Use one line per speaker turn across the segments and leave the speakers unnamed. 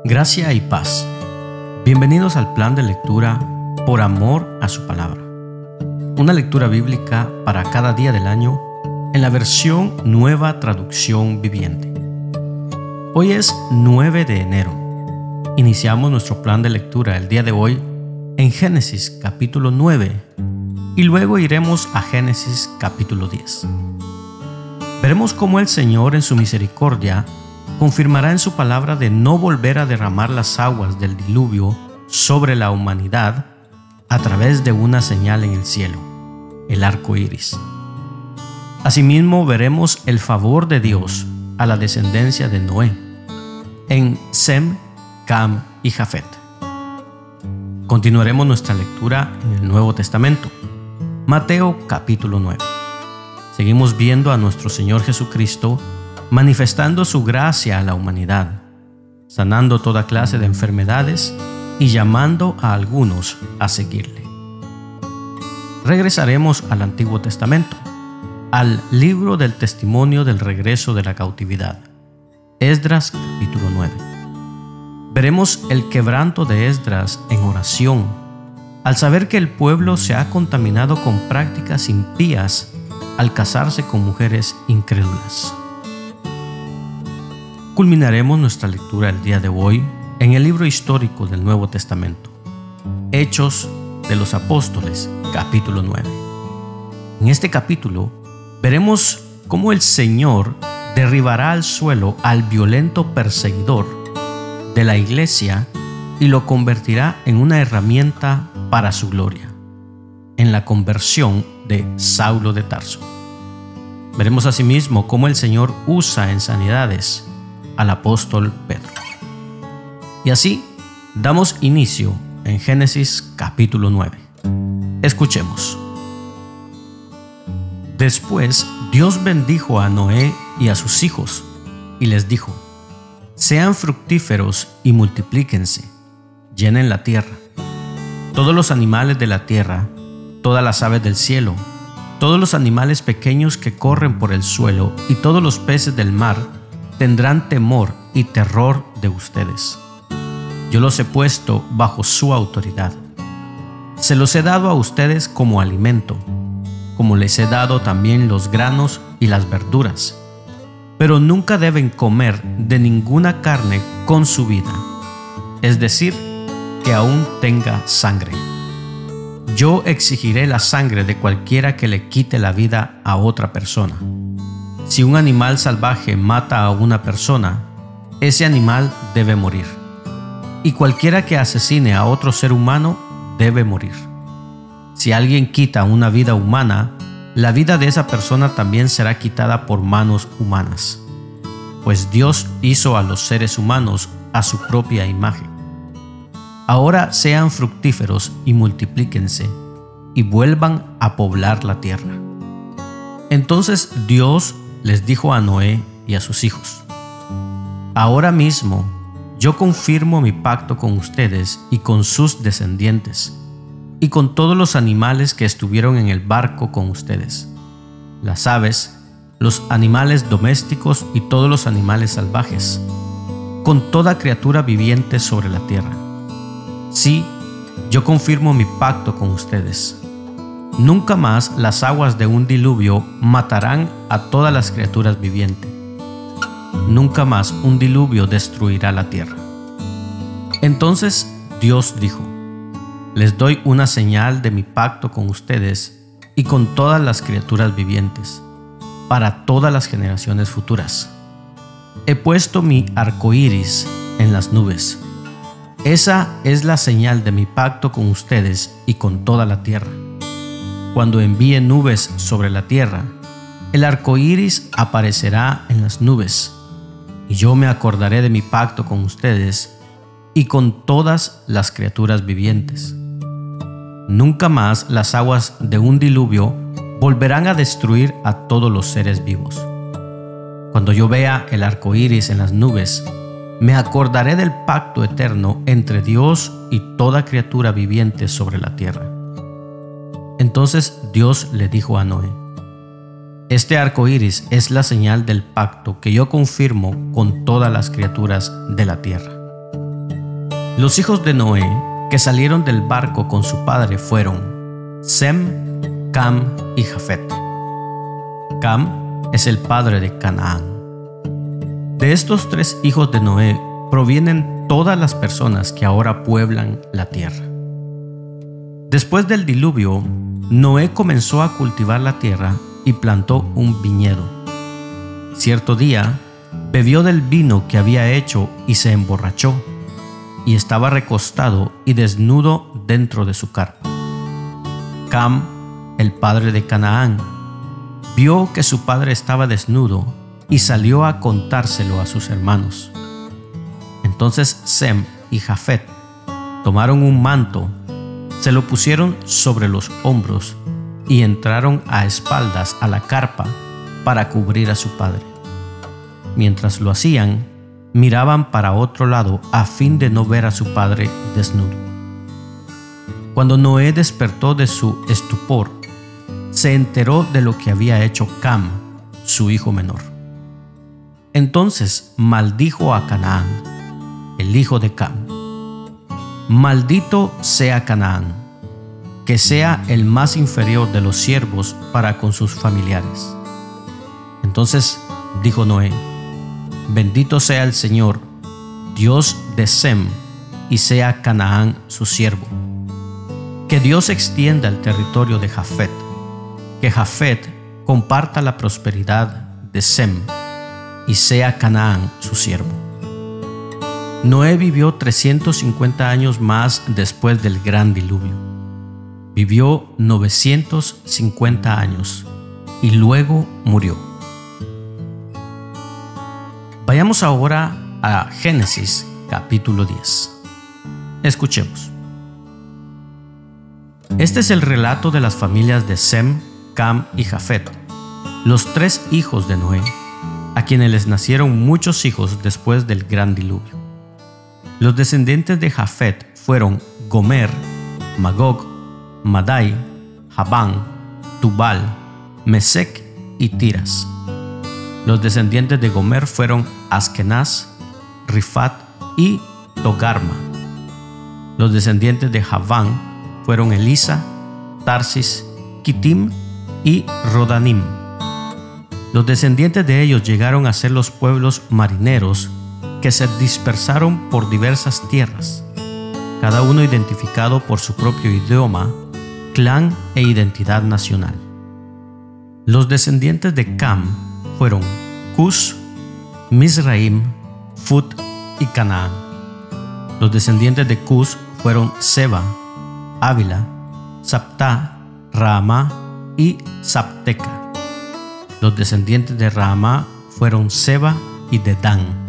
Gracia y paz. Bienvenidos al plan de lectura Por amor a su palabra. Una lectura bíblica para cada día del año en la versión Nueva Traducción Viviente. Hoy es 9 de enero. Iniciamos nuestro plan de lectura el día de hoy en Génesis capítulo 9 y luego iremos a Génesis capítulo 10. Veremos cómo el Señor en su misericordia confirmará en su palabra de no volver a derramar las aguas del diluvio sobre la humanidad a través de una señal en el cielo, el arco iris. Asimismo, veremos el favor de Dios a la descendencia de Noé en Sem, Cam y Jafet. Continuaremos nuestra lectura en el Nuevo Testamento, Mateo capítulo 9. Seguimos viendo a nuestro Señor Jesucristo manifestando su gracia a la humanidad, sanando toda clase de enfermedades y llamando a algunos a seguirle. Regresaremos al Antiguo Testamento, al libro del testimonio del regreso de la cautividad, Esdras capítulo 9. Veremos el quebranto de Esdras en oración, al saber que el pueblo se ha contaminado con prácticas impías al casarse con mujeres incrédulas. Culminaremos nuestra lectura el día de hoy en el libro histórico del Nuevo Testamento, Hechos de los Apóstoles, capítulo 9. En este capítulo veremos cómo el Señor derribará al suelo al violento perseguidor de la iglesia y lo convertirá en una herramienta para su gloria, en la conversión de Saulo de Tarso. Veremos asimismo cómo el Señor usa en sanidades al apóstol Pedro. Y así damos inicio en Génesis capítulo 9. Escuchemos. Después Dios bendijo a Noé y a sus hijos y les dijo: sean fructíferos y multiplíquense, llenen la tierra. Todos los animales de la tierra, todas las aves del cielo, todos los animales pequeños que corren por el suelo y todos los peces del mar tendrán temor y terror de ustedes. Yo los he puesto bajo su autoridad. Se los he dado a ustedes como alimento, como les he dado también los granos y las verduras. Pero nunca deben comer de ninguna carne con su vida, es decir, que aún tenga sangre. Yo exigiré la sangre de cualquiera que le quite la vida a otra persona. Si un animal salvaje mata a una persona, ese animal debe morir. Y cualquiera que asesine a otro ser humano debe morir. Si alguien quita una vida humana, la vida de esa persona también será quitada por manos humanas. Pues Dios hizo a los seres humanos a su propia imagen. Ahora sean fructíferos y multiplíquense, y vuelvan a poblar la tierra. Entonces Dios les dijo a Noé y a sus hijos: ahora mismo yo confirmo mi pacto con ustedes y con sus descendientes, y con todos los animales que estuvieron en el barco con ustedes, las aves, los animales domésticos y todos los animales salvajes, con toda criatura viviente sobre la tierra. Sí, yo confirmo mi pacto con ustedes. Nunca más las aguas de un diluvio matarán a todas las criaturas vivientes. Nunca más un diluvio destruirá la tierra. Entonces Dios dijo: les doy una señal de mi pacto con ustedes y con todas las criaturas vivientes, para todas las generaciones futuras. He puesto mi arco iris en las nubes. Esa es la señal de mi pacto con ustedes y con toda la tierra. Cuando envíe nubes sobre la tierra, el arco iris aparecerá en las nubes, y yo me acordaré de mi pacto con ustedes y con todas las criaturas vivientes. Nunca más las aguas de un diluvio volverán a destruir a todos los seres vivos. Cuando yo vea el arco iris en las nubes, me acordaré del pacto eterno entre Dios y toda criatura viviente sobre la tierra. Entonces Dios le dijo a Noé: este arco iris es la señal del pacto que yo confirmo con todas las criaturas de la tierra. Los hijos de Noé que salieron del barco con su padre fueron Sem, Cam y Jafet. Cam es el padre de Canaán. De estos tres hijos de Noé provienen todas las personas que ahora pueblan la tierra. Después del diluvio, Noé comenzó a cultivar la tierra y plantó un viñedo. Cierto día, bebió del vino que había hecho y se emborrachó, y estaba recostado y desnudo dentro de su carpa. Cam, el padre de Canaán, vio que su padre estaba desnudo y salió a contárselo a sus hermanos. Entonces Sem y Jafet tomaron un manto, se lo pusieron sobre los hombros y entraron a espaldas a la carpa para cubrir a su padre. Mientras lo hacían, miraban para otro lado a fin de no ver a su padre desnudo. Cuando Noé despertó de su estupor, se enteró de lo que había hecho Cam, su hijo menor. Entonces maldijo a Canaán, el hijo de Cam. Maldito sea Canaán, que sea el más inferior de los siervos para con sus familiares. Entonces dijo Noé: Bendito sea el Señor, Dios de Sem, y sea Canaán su siervo. Que Dios extienda el territorio de Jafet, que Jafet comparta la prosperidad de Sem, y sea Canaán su siervo. Noé vivió 350 años más después del gran diluvio. Vivió 950 años y luego murió. Vayamos ahora a Génesis capítulo 10. Escuchemos. Este es el relato de las familias de Sem, Cam y Jafet, los tres hijos de Noé, a quienes les nacieron muchos hijos después del gran diluvio. Los descendientes de Jafet fueron Gomer, Magog, Madai, Javán, Tubal, Mesec y Tiras. Los descendientes de Gomer fueron Askenaz, Rifat y Togarma. Los descendientes de Javán fueron Elisa, Tarsis, Kitim y Rodanim. Los descendientes de ellos llegaron a ser los pueblos marineros que se dispersaron por diversas tierras, cada uno identificado por su propio idioma, clan e identidad nacional. Los descendientes de Cam fueron Cus, Mizraim, Fut y Canaán. Los descendientes de Cus fueron Seba, Ávila, Saptá, Raamá y Sapteca. Los descendientes de Raamá fueron Seba y Dedán.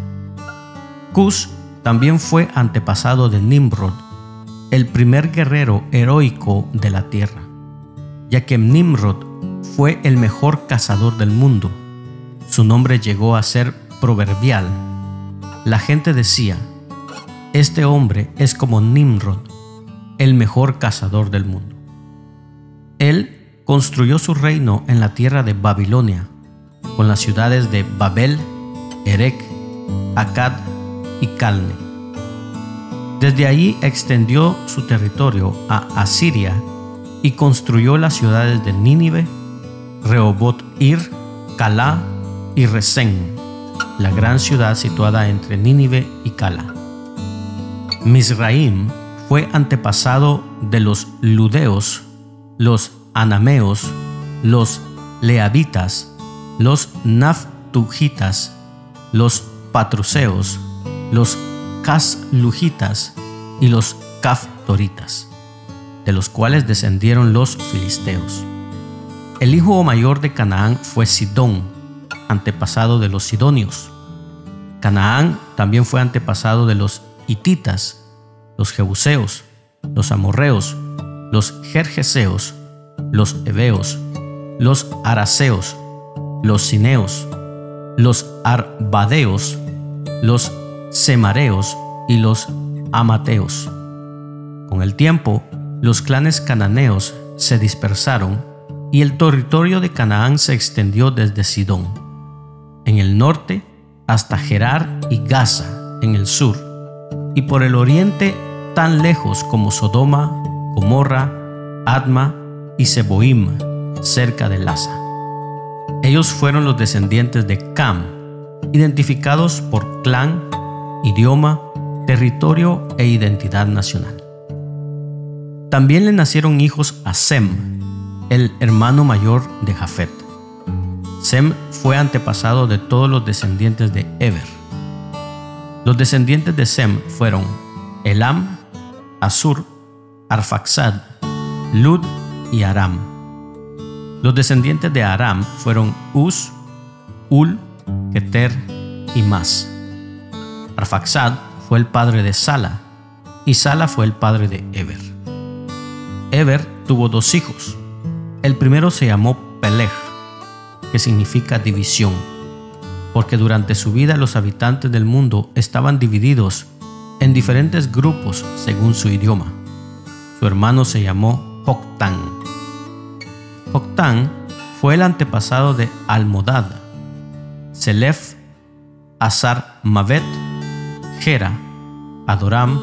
Cus también fue antepasado de Nimrod, el primer guerrero heroico de la tierra, ya que Nimrod fue el mejor cazador del mundo. Su nombre llegó a ser proverbial. La gente decía: este hombre es como Nimrod, el mejor cazador del mundo. Él construyó su reino en la tierra de Babilonia, con las ciudades de Babel, Erec, Akkad y Calne. Desde allí extendió su territorio a Asiria y construyó las ciudades de Nínive, Rehobot-ir, Calá y Resén, la gran ciudad situada entre Nínive y Cala. Mizraim fue antepasado de los ludeos, los anameos, los leabitas, los naftujita, los patruseos, los caslujitas y los caftoritas, de los cuales descendieron los filisteos. El hijo mayor de Canaán fue Sidón, antepasado de los sidonios. Canaán también fue antepasado de los hititas, los jebuseos, los amorreos, los gergeseos, los heveos, los araseos, los cineos, los arbadeos, los semareos y los amateos. Con el tiempo, los clanes cananeos se dispersaron y el territorio de Canaán se extendió desde Sidón, en el norte, hasta Gerar y Gaza, en el sur, y por el oriente tan lejos como Sodoma, Gomorra, Adma y Seboim, cerca de Lasa. Ellos fueron los descendientes de Cam, identificados por clan, idioma, territorio e identidad nacional. También le nacieron hijos a Sem, el hermano mayor de Jafet. Sem fue antepasado de todos los descendientes de Eber. Los descendientes de Sem fueron Elam, Asur, Arfaxad, Lud y Aram. Los descendientes de Aram fueron Uz, Ul, Keter y Mas. Arfaxad fue el padre de Sala, y Sala fue el padre de Eber. Eber tuvo 2 hijos. El primero se llamó Peleg, que significa división, porque durante su vida los habitantes del mundo estaban divididos en diferentes grupos según su idioma. Su hermano se llamó Joctán. Joctán fue el antepasado de Almodad, Selef, Azar Mavet, Gera, Adoram,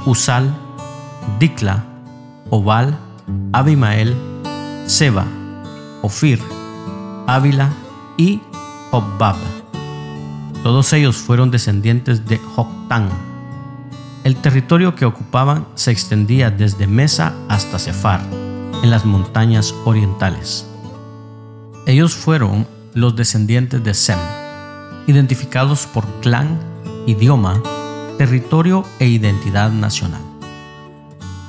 Usal, Dikla, Obal, Abimael, Seba, Ofir, Ávila y Hobbab. Todos ellos fueron descendientes de Joctán. El territorio que ocupaban se extendía desde Mesa hasta Sefar, en las montañas orientales. Ellos fueron los descendientes de Sem, identificados por clan, idioma, territorio e identidad nacional.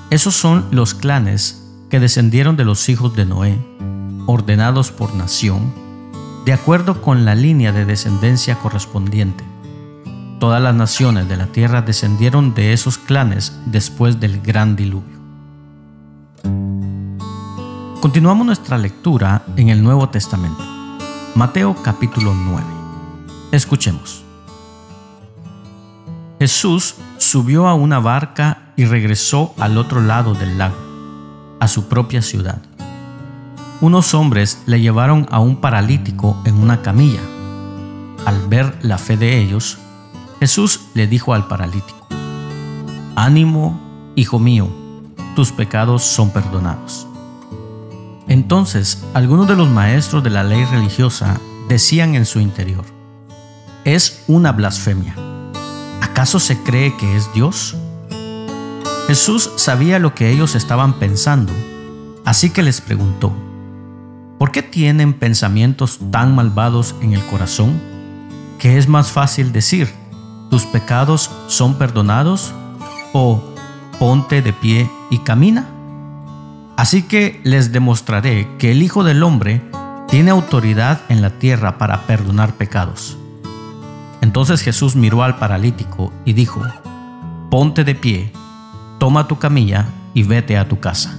Esos son los clanes que descendieron de los hijos de Noé, ordenados por nación, de acuerdo con la línea de descendencia correspondiente. Todas las naciones de la tierra descendieron de esos clanes después del gran diluvio. Continuamos nuestra lectura en el Nuevo Testamento. Mateo capítulo 9. Escuchemos. Jesús subió a una barca y regresó al otro lado del lago, a su propia ciudad. Unos hombres le llevaron a un paralítico en una camilla. Al ver la fe de ellos, Jesús le dijo al paralítico: «Ánimo, hijo mío, tus pecados son perdonados». Entonces, algunos de los maestros de la ley religiosa decían en su interior: «Es una blasfemia. ¿Acaso se cree que es Dios?». Jesús sabía lo que ellos estaban pensando, así que les preguntó: ¿por qué tienen pensamientos tan malvados en el corazón? ¿Qué es más fácil decir: tus pecados son perdonados, o ponte de pie y camina? Así que les demostraré que el Hijo del Hombre tiene autoridad en la tierra para perdonar pecados. Entonces Jesús miró al paralítico y dijo: ponte de pie, toma tu camilla y vete a tu casa.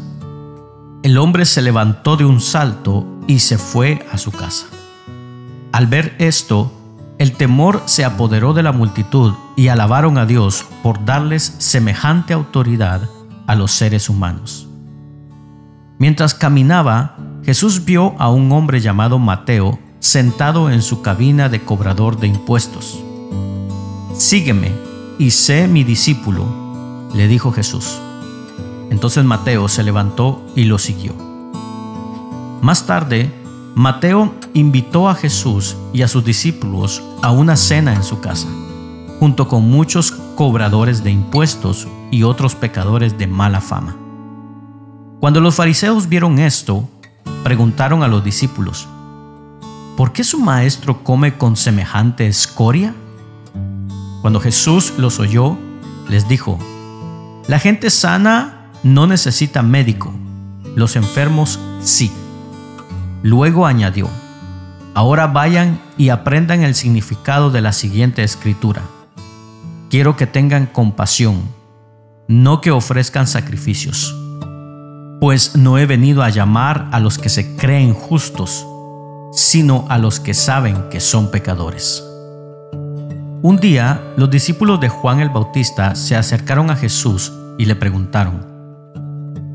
El hombre se levantó de un salto y se fue a su casa. Al ver esto, el temor se apoderó de la multitud y alabaron a Dios por darles semejante autoridad a los seres humanos. Mientras caminaba, Jesús vio a un hombre llamado Mateo sentado en su cabina de cobrador de impuestos. «Sígueme y sé mi discípulo», le dijo Jesús. Entonces Mateo se levantó y lo siguió. Más tarde, Mateo invitó a Jesús y a sus discípulos a una cena en su casa, junto con muchos cobradores de impuestos y otros pecadores de mala fama. Cuando los fariseos vieron esto, preguntaron a los discípulos: ¿por qué su maestro come con semejante escoria? Cuando Jesús los oyó, les dijo: la gente sana no necesita médico, los enfermos sí. Luego añadió: ahora vayan y aprendan el significado de la siguiente escritura. Quiero que tengan compasión, no que ofrezcan sacrificios. Pues no he venido a llamar a los que se creen justos, sino a los que saben que son pecadores. Un día, los discípulos de Juan el Bautista se acercaron a Jesús y le preguntaron: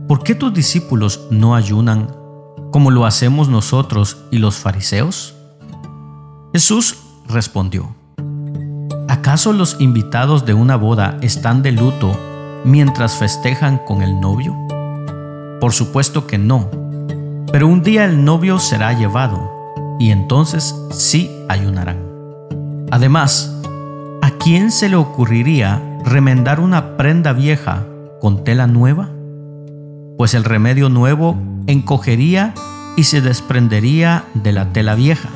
¿por qué tus discípulos no ayunan como lo hacemos nosotros y los fariseos? Jesús respondió: ¿Acaso los invitados de una boda están de luto mientras festejan con el novio? Por supuesto que no, pero un día el novio será llevado y entonces sí ayunarán. Además, ¿a quién se le ocurriría remendar una prenda vieja con tela nueva? Pues el remedio nuevo encogería y se desprendería de la tela vieja,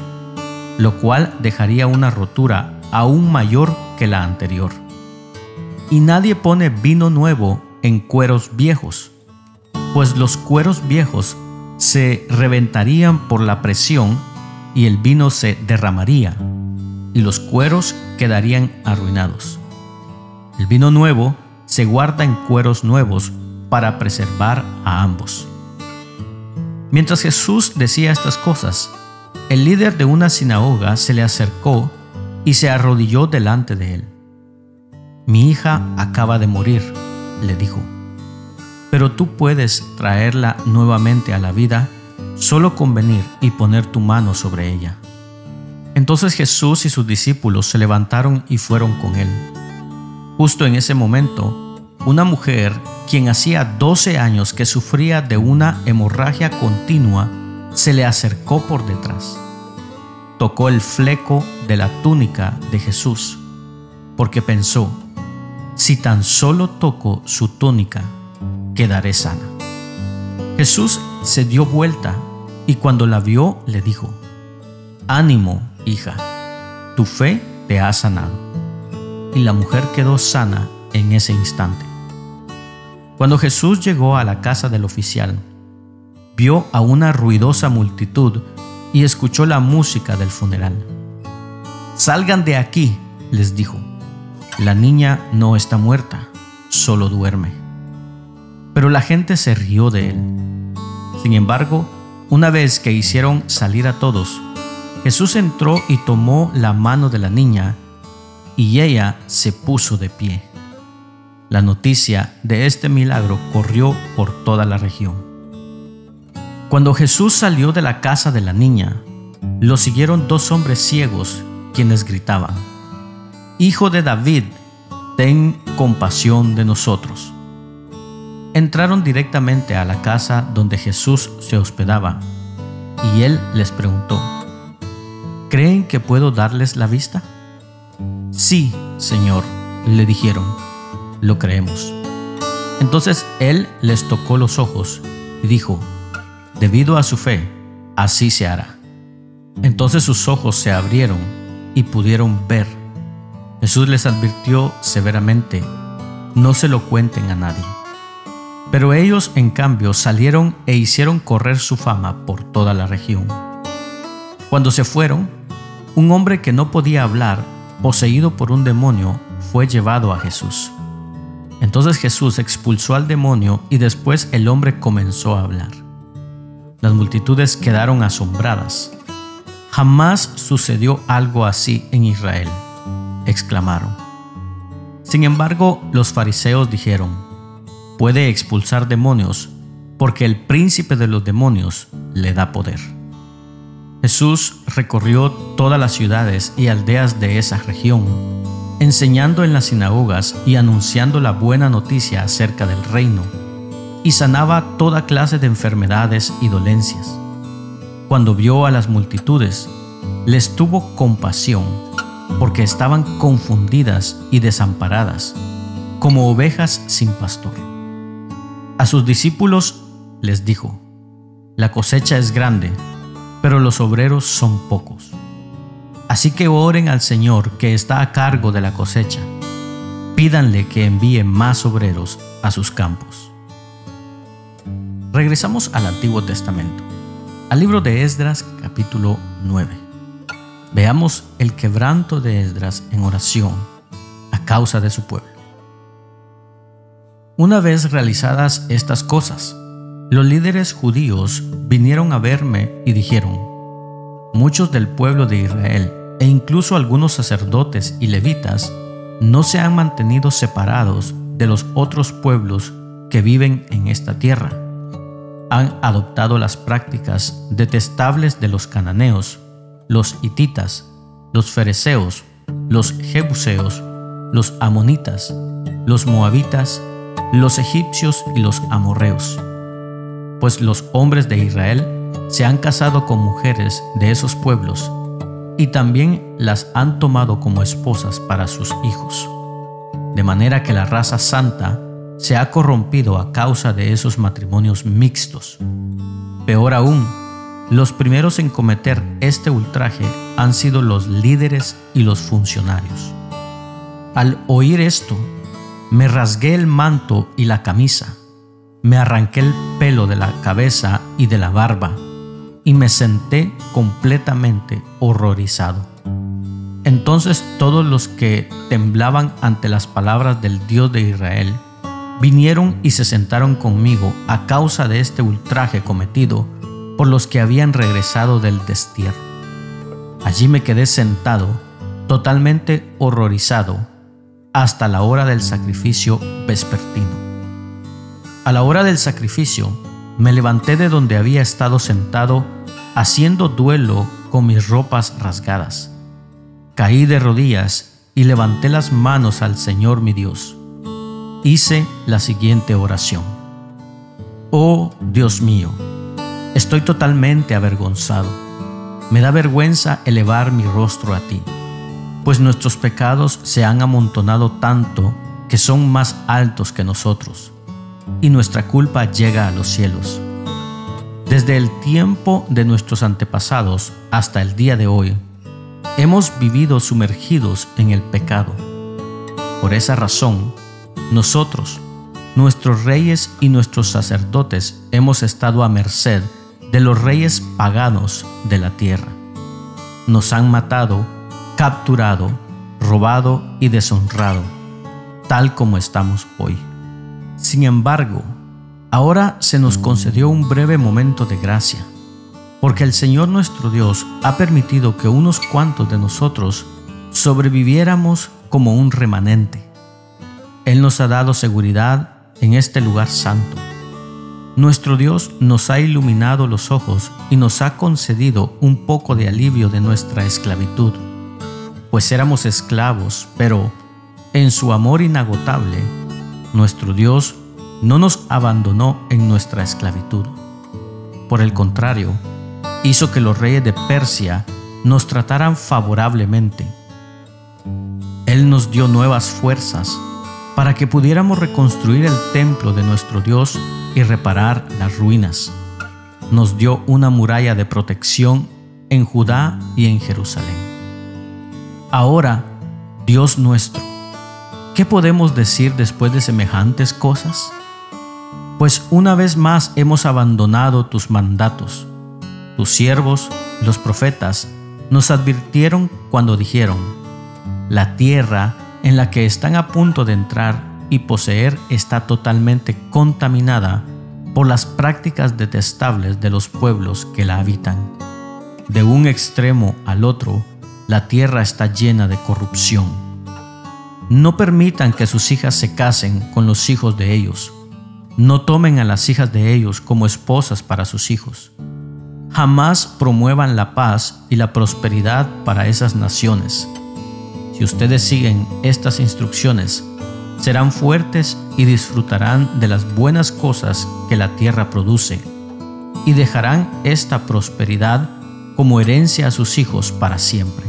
lo cual dejaría una rotura aún mayor que la anterior. Y nadie pone vino nuevo en cueros viejos, pues los cueros viejos se reventarían por la presión y el vino se derramaría, y los cueros quedarían arruinados. El vino nuevo se guarda en cueros nuevos para preservar a ambos. Mientras Jesús decía estas cosas, el líder de una sinagoga se le acercó y se arrodilló delante de él. «Mi hija acaba de morir», le dijo, «pero tú puedes traerla nuevamente a la vida solo con venir y poner tu mano sobre ella». Entonces Jesús y sus discípulos se levantaron y fueron con él. Justo en ese momento, una mujer, quien hacía 12 años que sufría de una hemorragia continua, se le acercó por detrás. Tocó el fleco de la túnica de Jesús, porque pensó: si tan solo toco su túnica, quedaré sana. Jesús se dio vuelta y cuando la vio le dijo: «Ánimo, hija, tu fe te ha sanado». Y la mujer quedó sana en ese instante. Cuando Jesús llegó a la casa del oficial, vio a una ruidosa multitud y escuchó la música del funeral. «Salgan de aquí», les dijo. «La niña no está muerta, solo duerme». Pero la gente se rió de él. Sin embargo, una vez que hicieron salir a todos, Jesús entró y tomó la mano de la niña, y ella se puso de pie. La noticia de este milagro corrió por toda la región. Cuando Jesús salió de la casa de la niña, lo siguieron 2 hombres ciegos, quienes gritaban: «Hijo de David, ten compasión de nosotros». Entraron directamente a la casa donde Jesús se hospedaba, y él les preguntó: «¿Creen que puedo darles la vista?». «Sí, Señor», le dijeron, «lo creemos». Entonces él les tocó los ojos y dijo: «Debido a su fe, así se hará». Entonces sus ojos se abrieron y pudieron ver. Jesús les advirtió severamente: «No se lo cuenten a nadie». Pero ellos, en cambio, salieron e hicieron correr su fama por toda la región. Cuando se fueron, un hombre que no podía hablar, poseído por un demonio, fue llevado a Jesús. Entonces Jesús expulsó al demonio y después el hombre comenzó a hablar. Las multitudes quedaron asombradas. «Jamás sucedió algo así en Israel», exclamaron. Sin embargo, los fariseos dijeron: «Puede expulsar demonios porque el príncipe de los demonios le da poder». Jesús recorrió todas las ciudades y aldeas de esa región, enseñando en las sinagogas y anunciando la buena noticia acerca del reino, y sanaba toda clase de enfermedades y dolencias. Cuando vio a las multitudes, les tuvo compasión, porque estaban confundidas y desamparadas, como ovejas sin pastor. A sus discípulos les dijo: «La cosecha es grande, pero los obreros son pocos. Así que oren al Señor que está a cargo de la cosecha. Pídanle que envíe más obreros a sus campos». Regresamos al Antiguo Testamento, al libro de Esdras, capítulo 9. Veamos el quebranto de Esdras en oración a causa de su pueblo. Una vez realizadas estas cosas, los líderes judíos vinieron a verme y dijeron: «Muchos del pueblo de Israel e incluso algunos sacerdotes y levitas no se han mantenido separados de los otros pueblos que viven en esta tierra. Han adoptado las prácticas detestables de los cananeos, los hititas, los fereceos los jebuseos, los amonitas, los moabitas, los egipcios y los amorreos. Pues los hombres de Israel se han casado con mujeres de esos pueblos y también las han tomado como esposas para sus hijos, de manera que la raza santa se ha corrompido a causa de esos matrimonios mixtos. Peor aún, los primeros en cometer este ultraje han sido los líderes y los funcionarios. Al oír esto, me rasgué el manto y la camisa, me arranqué el pelo de la cabeza y de la barba, y me senté completamente horrorizado. Entonces todos los que temblaban ante las palabras del Dios de Israel vinieron y se sentaron conmigo a causa de este ultraje cometido por los que habían regresado del destierro. Allí me quedé sentado, totalmente horrorizado, hasta la hora del sacrificio vespertino. A la hora del sacrificio, me levanté de donde había estado sentado, haciendo duelo con mis ropas rasgadas. Caí de rodillas y levanté las manos al Señor mi Dios. Hice la siguiente oración: Oh Dios mío, estoy totalmente avergonzado. Me da vergüenza elevar mi rostro a ti, pues nuestros pecados se han amontonado tanto que son más altos que nosotros, y nuestra culpa llega a los cielos. Desde el tiempo de nuestros antepasados hasta el día de hoy, hemos vivido sumergidos en el pecado. Por esa razón, nosotros, nuestros reyes y nuestros sacerdotes, hemos estado a merced de los reyes paganos de la tierra. Nos han matado, capturado, robado y deshonrado, tal como estamos hoy. Sin embargo, ahora se nos concedió un breve momento de gracia, porque el Señor nuestro Dios ha permitido que unos cuantos de nosotros sobreviviéramos como un remanente. Él nos ha dado seguridad en este lugar santo. Nuestro Dios nos ha iluminado los ojos y nos ha concedido un poco de alivio de nuestra esclavitud, pues éramos esclavos, pero en su amor inagotable, nuestro Dios no nos abandonó en nuestra esclavitud. Por el contrario, hizo que los reyes de Persia nos trataran favorablemente. Él nos dio nuevas fuerzas para que pudiéramos reconstruir el templo de nuestro Dios y reparar las ruinas. Nos dio una muralla de protección en Judá y en Jerusalén. Ahora, Dios nuestro, ¿qué podemos decir después de semejantes cosas? Pues una vez más hemos abandonado tus mandatos. Tus siervos, los profetas, nos advirtieron cuando dijeron: la tierra en la que están a punto de entrar y poseer está totalmente contaminada por las prácticas detestables de los pueblos que la habitan. De un extremo al otro, la tierra está llena de corrupción. No permitan que sus hijas se casen con los hijos de ellos. No tomen a las hijas de ellos como esposas para sus hijos. Jamás promuevan la paz y la prosperidad para esas naciones. Si ustedes siguen estas instrucciones, serán fuertes y disfrutarán de las buenas cosas que la tierra produce, y dejarán esta prosperidad como herencia a sus hijos para siempre.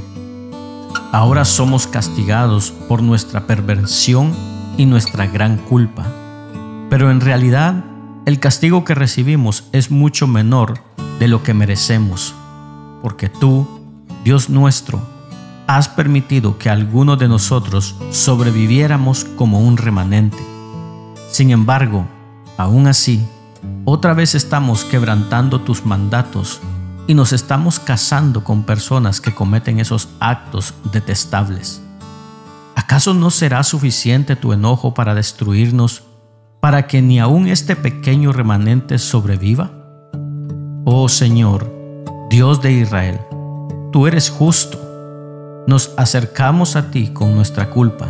Ahora somos castigados por nuestra perversión y nuestra gran culpa, pero en realidad el castigo que recibimos es mucho menor de lo que merecemos, porque tú, Dios nuestro, has permitido que algunos de nosotros sobreviviéramos como un remanente. Sin embargo, aún así, otra vez estamos quebrantando tus mandatos y nos estamos casando con personas que cometen esos actos detestables. ¿Acaso no será suficiente tu enojo para destruirnos, para que ni aún este pequeño remanente sobreviva? Oh Señor, Dios de Israel, tú eres justo. Nos acercamos a ti con nuestra culpa,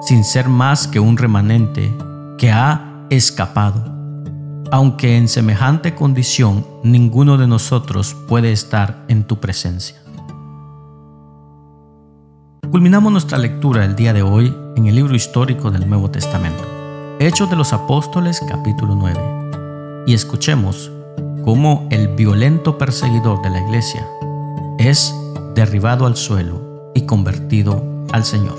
sin ser más que un remanente que ha escapado. Aunque en semejante condición ninguno de nosotros puede estar en tu presencia. Culminamos nuestra lectura el día de hoy en el libro histórico del Nuevo Testamento, Hechos de los Apóstoles, capítulo 9, y escuchemos cómo el violento perseguidor de la iglesia es derribado al suelo y convertido al Señor.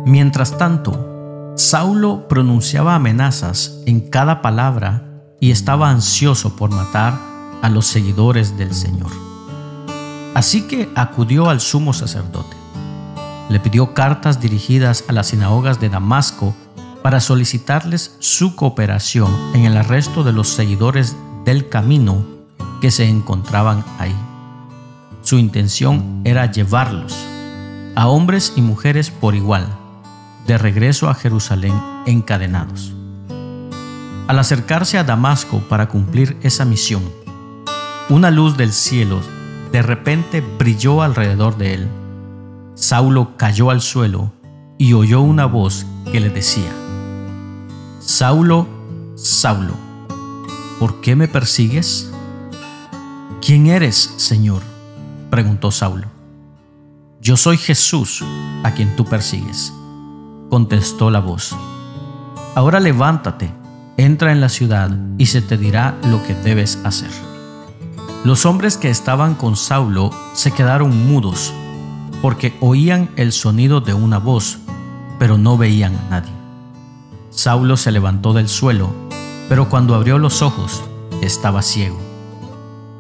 Mientras tanto, Saulo pronunciaba amenazas en cada palabra y estaba ansioso por matar a los seguidores del Señor. Así que acudió al sumo sacerdote. Le pidió cartas dirigidas a las sinagogas de Damasco para solicitarles su cooperación en el arresto de los seguidores del camino que se encontraban ahí. Su intención era llevarlos, a hombres y mujeres por igual, de regreso a Jerusalén encadenados. Al acercarse a Damasco para cumplir esa misión, una luz del cielo de repente brilló alrededor de él. Saulo cayó al suelo y oyó una voz que le decía: «Saulo, Saulo, ¿por qué me persigues?» «¿Quién eres, Señor?», preguntó Saulo. «Yo soy Jesús, a quien tú persigues», contestó la voz. «Ahora levántate, entra en la ciudad y se te dirá lo que debes hacer». Los hombres que estaban con Saulo se quedaron mudos, porque oían el sonido de una voz, pero no veían a nadie. Saulo se levantó del suelo, pero cuando abrió los ojos, estaba ciego.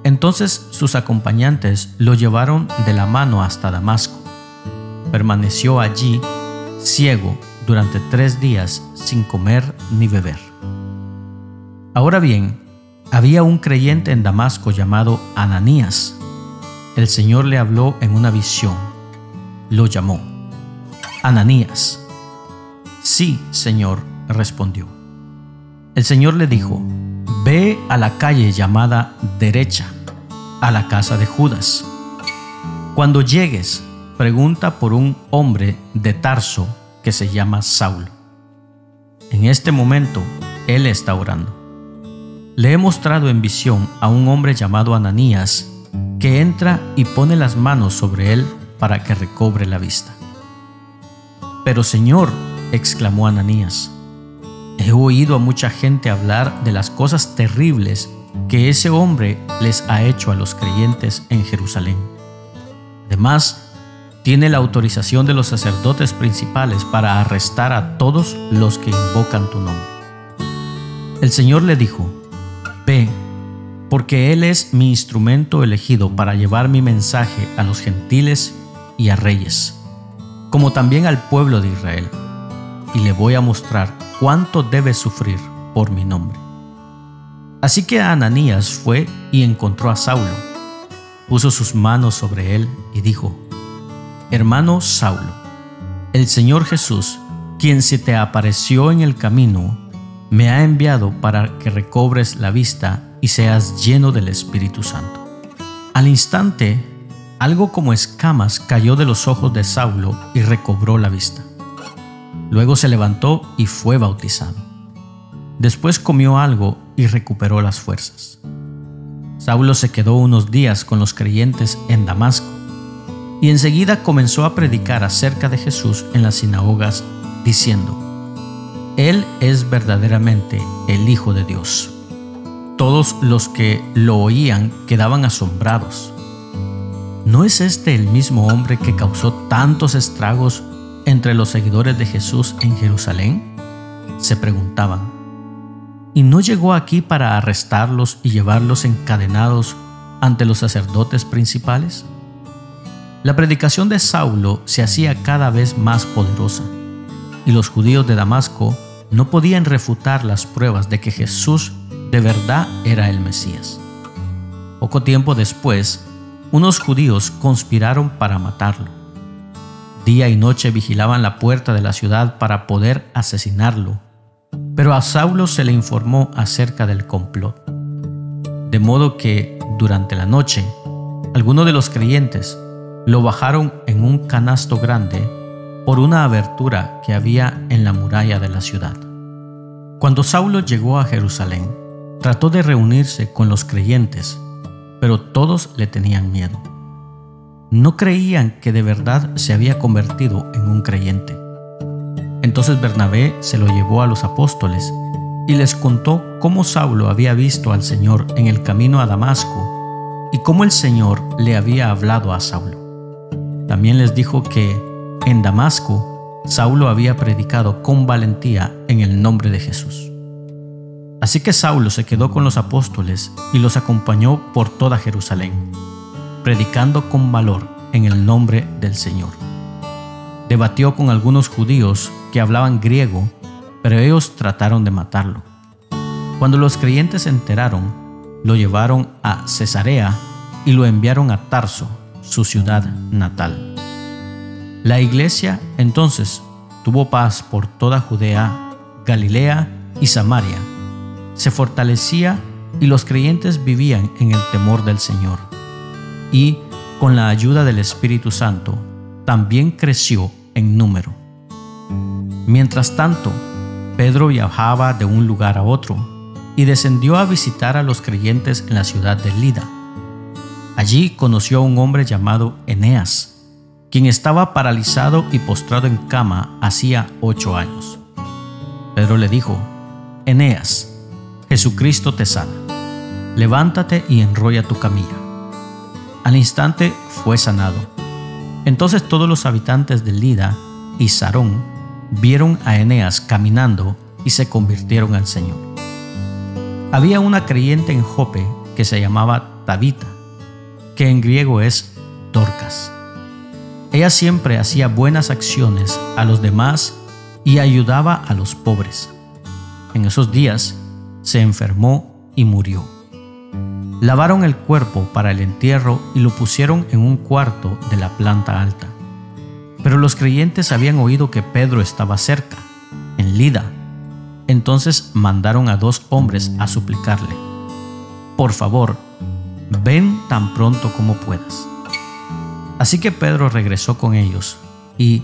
Entonces sus acompañantes lo llevaron de la mano hasta Damasco. Permaneció allí, ciego, durante 3 días, sin comer ni beber. Ahora bien, había un creyente en Damasco llamado Ananías. El Señor le habló en una visión. Lo llamó. «Ananías». «Sí, Señor», respondió. El Señor le dijo: «Ve a la calle llamada Derecha, a la casa de Judas. Cuando llegues, pregunta por un hombre de Tarso que se llama Saulo. En este momento, él está orando. Le he mostrado en visión a un hombre llamado Ananías que entra y pone las manos sobre él para que recobre la vista». «Pero Señor», exclamó Ananías, «he oído a mucha gente hablar de las cosas terribles que ese hombre les ha hecho a los creyentes en Jerusalén. Además, tiene la autorización de los sacerdotes principales para arrestar a todos los que invocan tu nombre». El Señor le dijo: «Ve, porque él es mi instrumento elegido para llevar mi mensaje a los gentiles y a reyes, como también al pueblo de Israel, y le voy a mostrar cuánto debe sufrir por mi nombre». Así que Ananías fue y encontró a Saulo, puso sus manos sobre él y dijo: «Hermano Saulo, el Señor Jesús, quien se te apareció en el camino, me ha enviado para que recobres la vista y seas lleno del Espíritu Santo». Al instante, algo como escamas cayó de los ojos de Saulo y recobró la vista. Luego se levantó y fue bautizado. Después comió algo y recuperó las fuerzas. Saulo se quedó unos días con los creyentes en Damasco y enseguida comenzó a predicar acerca de Jesús en las sinagogas, diciendo: «Él es verdaderamente el Hijo de Dios». Todos los que lo oían quedaban asombrados. ¿No es este el mismo hombre que causó tantos estragos entre los seguidores de Jesús en Jerusalén?, se preguntaban. ¿Y no llegó aquí para arrestarlos y llevarlos encadenados ante los sacerdotes principales? La predicación de Saulo se hacía cada vez más poderosa, y los judíos de Damasco no podían refutar las pruebas de que Jesús de verdad era el Mesías. Poco tiempo después, unos judíos conspiraron para matarlo. Día y noche vigilaban la puerta de la ciudad para poder asesinarlo, pero a Saulo se le informó acerca del complot. De modo que, durante la noche, algunos de los creyentes lo bajaron en un canasto grande por una abertura que había en la muralla de la ciudad. Cuando Saulo llegó a Jerusalén, trató de reunirse con los creyentes, pero todos le tenían miedo. no creían que de verdad se había convertido en un creyente. Entonces Bernabé se lo llevó a los apóstoles y les contó cómo Saulo había visto al Señor en el camino a Damasco y cómo el Señor le había hablado a Saulo. También les dijo que en Damasco Saulo había predicado con valentía en el nombre de Jesús. Así que Saulo se quedó con los apóstoles y los acompañó por toda Jerusalén, predicando con valor en el nombre del Señor. Debatió con algunos judíos que hablaban griego, pero ellos trataron de matarlo. Cuando los creyentes se enteraron, lo llevaron a Cesarea y lo enviaron a Tarso, su ciudad natal. La iglesia entonces tuvo paz por toda Judea, Galilea y Samaria. Se fortalecía y los creyentes vivían en el temor del Señor. Y, con la ayuda del Espíritu Santo, también creció en número. Mientras tanto, Pedro viajaba de un lugar a otro y descendió a visitar a los creyentes en la ciudad de Lida. Allí conoció a un hombre llamado Eneas, quien estaba paralizado y postrado en cama hacía 8 años. Pedro le dijo: Eneas, Jesucristo te sana. Levántate y enrolla tu camilla. Al instante fue sanado. Entonces todos los habitantes de Lida y Sarón vieron a Eneas caminando y se convirtieron al Señor. Había una creyente en Jope que se llamaba Tabita, que en griego es Dorcas. Ella siempre hacía buenas acciones a los demás y ayudaba a los pobres. En esos días se enfermó y murió. Lavaron el cuerpo para el entierro y lo pusieron en un cuarto de la planta alta. Pero los creyentes habían oído que Pedro estaba cerca, en Lida. Entonces mandaron a 2 hombres a suplicarle: por favor, ven tan pronto como puedas. Así que Pedro regresó con ellos y,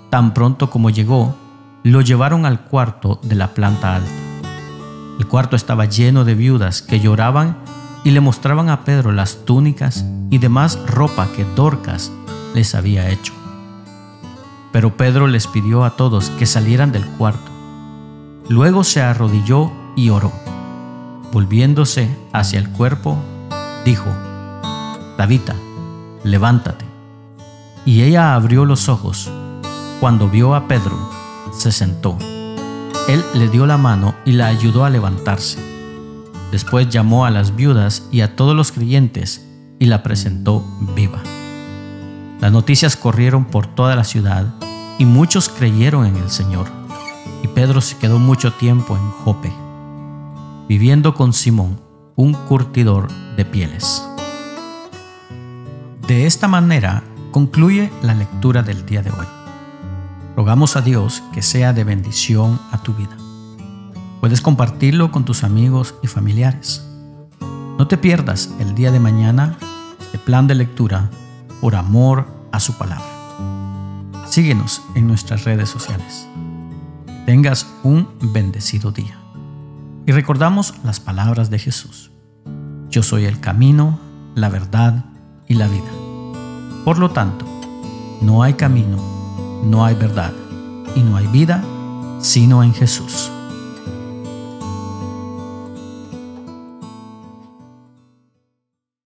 tan pronto como llegó, lo llevaron al cuarto de la planta alta. El cuarto estaba lleno de viudas que lloraban y le mostraban a Pedro las túnicas y demás ropa que Dorcas les había hecho. Pero Pedro les pidió a todos que salieran del cuarto. Luego se arrodilló y oró. Volviéndose hacia el cuerpo, dijo: Tabita, levántate. Y ella abrió los ojos. Cuando vio a Pedro, se sentó. Él le dio la mano y la ayudó a levantarse. Después llamó a las viudas y a todos los creyentes y la presentó viva. Las noticias corrieron por toda la ciudad y muchos creyeron en el Señor. Y Pedro se quedó mucho tiempo en Jope, viviendo con Simón, un curtidor de pieles. De esta manera concluye la lectura del día de hoy. Rogamos a Dios que sea de bendición a tu vida. Puedes compartirlo con tus amigos y familiares. No te pierdas el día de mañana este plan de lectura por amor a su palabra. Síguenos en nuestras redes sociales. Tengas un bendecido día. Y recordamos las palabras de Jesús: yo soy el camino, la verdad y la vida. Por lo tanto, no hay camino, no hay verdad y no hay vida sino en Jesús.